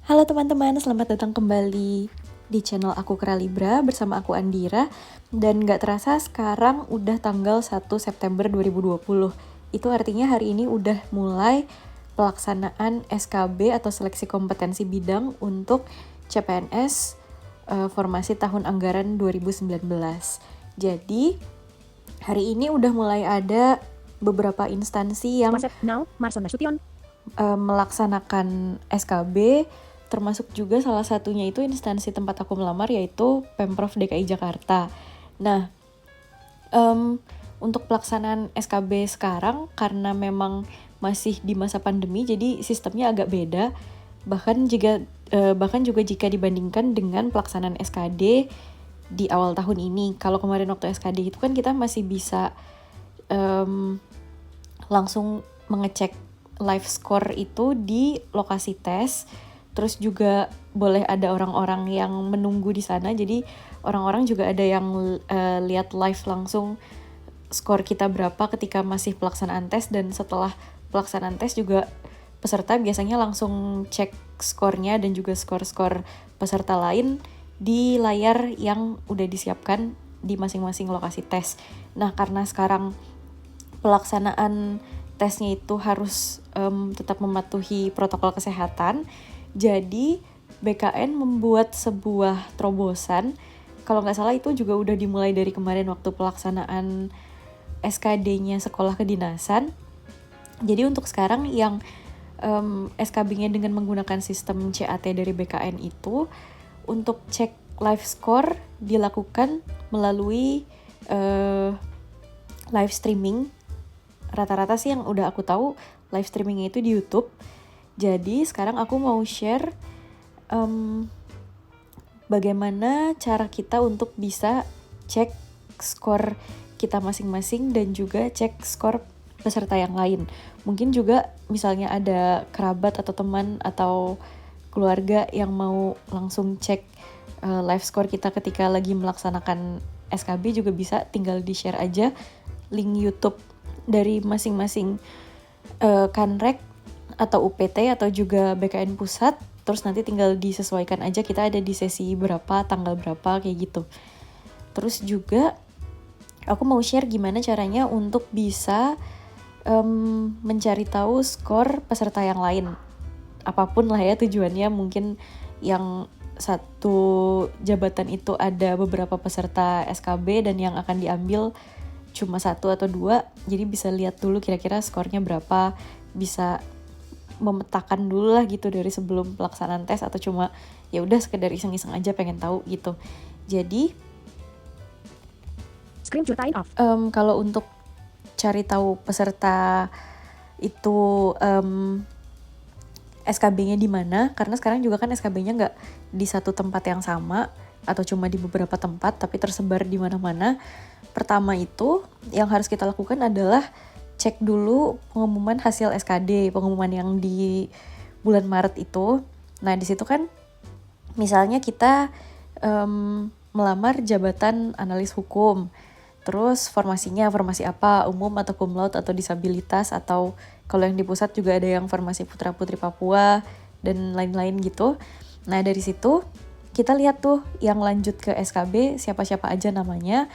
Halo teman-teman, selamat datang kembali di channel aku Keralibra bersama aku Andira. Dan gak terasa sekarang udah tanggal 1 September 2020. Itu artinya hari ini udah mulai pelaksanaan SKB atau seleksi kompetensi bidang untuk CPNS formasi tahun anggaran 2019. Jadi hari ini udah mulai ada beberapa instansi yang melaksanakan SKB, termasuk juga salah satunya itu instansi tempat aku melamar, yaitu Pemprov DKI Jakarta. Nah, untuk pelaksanaan SKB sekarang karena memang masih di masa pandemi, jadi sistemnya agak beda. Bahkan juga jika dibandingkan dengan pelaksanaan SKD di awal tahun ini. Kalau kemarin waktu SKD itu kan kita masih bisa langsung mengecek live score itu di lokasi tes. Terus juga boleh ada orang-orang yang menunggu di sana. Jadi orang-orang juga ada yang lihat live langsung skor kita berapa ketika masih pelaksanaan tes, dan setelah pelaksanaan tes juga peserta biasanya langsung cek skornya dan juga skor-skor peserta lain di layar yang udah disiapkan di masing-masing lokasi tes. Nah, karena sekarang pelaksanaan tesnya itu harus tetap mematuhi protokol kesehatan, jadi BKN membuat sebuah terobosan. Kalau nggak salah itu juga udah dimulai dari kemarin waktu pelaksanaan SKD-nya sekolah kedinasan. Jadi untuk sekarang yang SKB-nya dengan menggunakan sistem CAT dari BKN itu, untuk cek live score dilakukan melalui live streaming. Rata-rata sih yang udah aku tahu live streamingnya itu di YouTube. Jadi sekarang aku mau share bagaimana cara kita untuk bisa cek skor kita masing-masing dan juga cek skor peserta yang lain. Mungkin juga misalnya ada kerabat atau teman atau keluarga yang mau langsung cek live score kita ketika lagi melaksanakan SKB, juga bisa tinggal di-share aja link YouTube dari masing-masing Kanrek atau UPT atau juga BKN Pusat. Terus nanti tinggal disesuaikan aja kita ada di sesi berapa, tanggal berapa, kayak gitu. Terus juga aku mau share gimana caranya untuk bisa mencari tahu skor peserta yang lain. Apapun lah ya tujuannya, mungkin yang satu jabatan itu ada beberapa peserta SKB dan yang akan diambil cuma 1 atau 2, jadi bisa lihat dulu kira-kira skornya berapa, bisa memetakan dulu lah gitu dari sebelum pelaksanaan tes, atau cuma ya udah sekedar iseng-iseng aja pengen tahu gitu. Jadi screen ceritain off. Kalau untuk cari tahu peserta itu SKB-nya di mana, karena sekarang juga kan SKB-nya nggak di satu tempat yang sama atau cuma di beberapa tempat tapi tersebar di mana-mana. Pertama itu yang harus kita lakukan adalah cek dulu pengumuman hasil SKD, pengumuman yang di bulan Maret itu. Nah, di situ kan misalnya kita melamar jabatan analis hukum. Terus formasinya formasi apa, umum atau cum laude atau disabilitas, atau kalau yang di pusat juga ada yang formasi putra-putri Papua dan lain-lain gitu. Nah, dari situ kita lihat tuh yang lanjut ke SKB siapa-siapa aja namanya,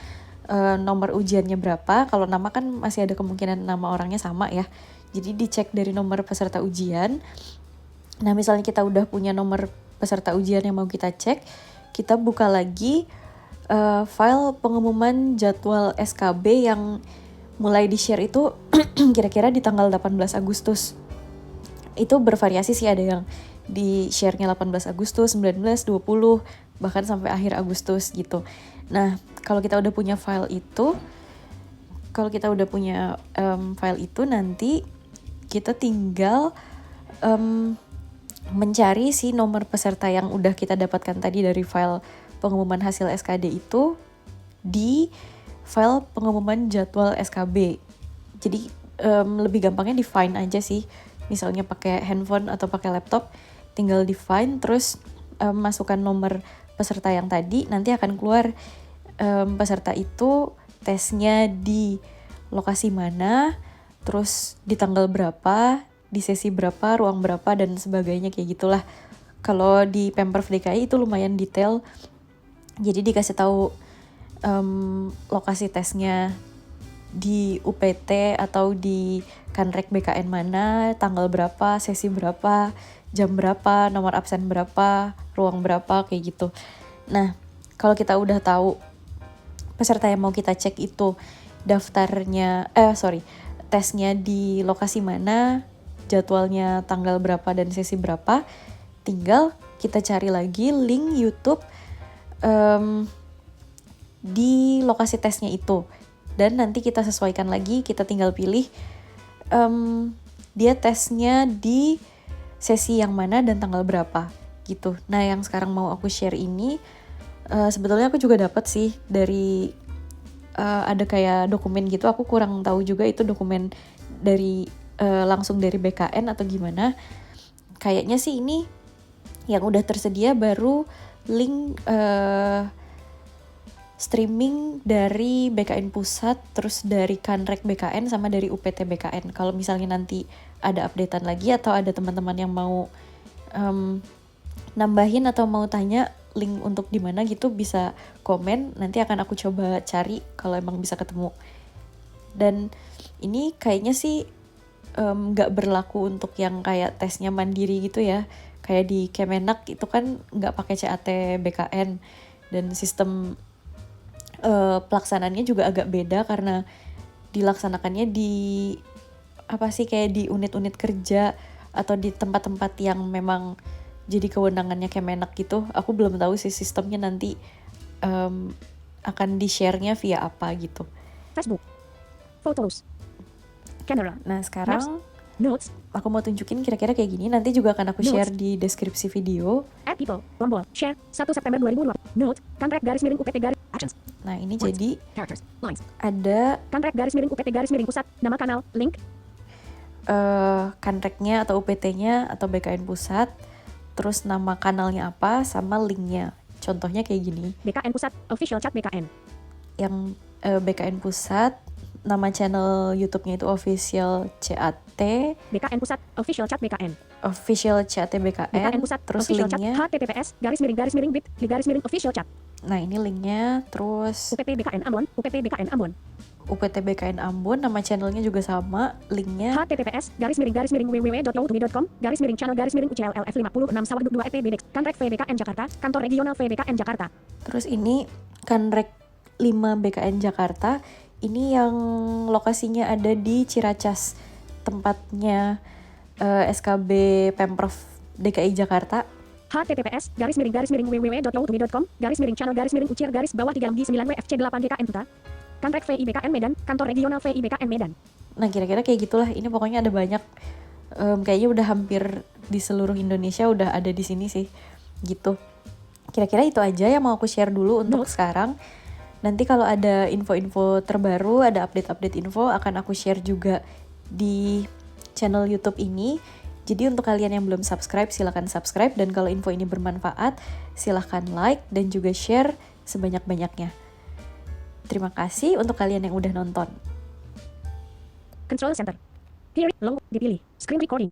nomor ujiannya berapa. Kalau nama kan masih ada kemungkinan nama orangnya sama ya, jadi dicek dari nomor peserta ujian. Nah, misalnya kita udah punya nomor peserta ujian yang mau kita cek, kita buka lagi file pengumuman jadwal SKB yang mulai di-share itu kira-kira di tanggal 18 Agustus. Itu bervariasi sih, ada yang di-share-nya 18 Agustus, 19, 20, bahkan sampai akhir Agustus gitu. Nah, kalau kita udah punya file itu, nanti kita tinggal mencari si nomor peserta yang udah kita dapatkan tadi dari file pengumuman hasil SKD itu di file pengumuman jadwal SKB. Jadi lebih gampangnya di find aja sih. Misalnya pakai handphone atau pakai laptop, tinggal di find, terus masukkan nomor peserta yang tadi, nanti akan keluar peserta itu tesnya di lokasi mana, terus di tanggal berapa, di sesi berapa, ruang berapa, dan sebagainya kayak gitulah. Kalau di Pemprov DKI itu lumayan detail. Jadi dikasih tahu lokasi tesnya di UPT atau di Kanrek BKN mana, tanggal berapa, sesi berapa, jam berapa, nomor absen berapa, ruang berapa, kayak gitu. Nah, kalau kita udah tahu peserta yang mau kita cek itu tesnya di lokasi mana, jadwalnya tanggal berapa dan sesi berapa, tinggal kita cari lagi link YouTube di lokasi tesnya itu. Dan nanti kita sesuaikan lagi, kita tinggal pilih dia tesnya di sesi yang mana dan tanggal berapa gitu. Nah, yang sekarang mau aku share ini sebetulnya aku juga dapat sih dari ada kayak dokumen gitu. Aku kurang tahu juga itu dokumen dari langsung dari BKN atau gimana. Kayaknya sih ini yang udah tersedia baru link streaming dari BKN Pusat, terus dari Kanrek BKN, sama dari UPT BKN. Kalau misalnya nanti ada updatean lagi atau ada teman-teman yang mau nambahin atau mau tanya link untuk di mana gitu, bisa komen, nanti akan aku coba cari kalau emang bisa ketemu. Dan ini kayaknya sih nggak berlaku untuk yang kayak tesnya mandiri gitu ya. Kayak di Kemenak itu kan nggak pakai CAT BKN, dan sistem pelaksanaannya juga agak beda karena dilaksanakannya di kayak di unit-unit kerja atau di tempat-tempat yang memang jadi kewenangannya Kemenak gitu. Aku belum tahu sih sistemnya nanti akan di-share-nya via apa gitu. Facebook, Photos, Camera. Nah, sekarang Notes. Aku mau tunjukin kira-kira kayak gini. Nanti juga akan aku share di deskripsi video. Add people, tombol, share, 1 September 2020. Note, Kanrek _UPT Actions. Nah, ini Words, jadi characters, lines. ada Kanrek _UPT Pusat, nama kanal, link. Kanreknya atau UPT-nya atau BKN Pusat, terus nama kanalnya apa, sama linknya. Contohnya kayak gini. BKN Pusat, official chat BKN. Yang BKN Pusat, nama channel YouTube-nya itu official CAT. BKN Pusat, official chat BKN. Official CAT BKN. BKN Pusat, terus official linknya. Chat, https _bit official chat. Nah, ini linknya. Terus UPT BKN Ambon, UPT BKN Ambon. UPT BKN Ambon, nama channelnya juga sama, linknya https www.youtube.com _channel UCLLF 56 Sawah 2 ETB Kanrek VBKN Jakarta, kantor regional VBKN Jakarta. Terus ini Kanrek 5 BKN Jakarta, ini yang lokasinya ada di Ciracas, tempatnya SKB Pemprov DKI Jakarta. https www.youtube.com _channel UCR _3 WFC 8 DKN Putra. Kanrek VI BKN Medan, kantor regional VI BKN Medan. Nah, kira-kira kayak gitulah. Ini pokoknya ada banyak, kayaknya udah hampir di seluruh Indonesia udah ada di sini sih, gitu. Kira-kira itu aja yang mau aku share dulu untuk sekarang. Nanti kalau ada info-info terbaru, ada update-update info, akan aku share juga di channel YouTube ini. Jadi untuk kalian yang belum subscribe, silahkan subscribe. Dan kalau info ini bermanfaat, silahkan like dan juga share sebanyak-banyaknya. Terima kasih untuk kalian yang udah nonton. Control Center. Here, low, dipilih. Screen recording.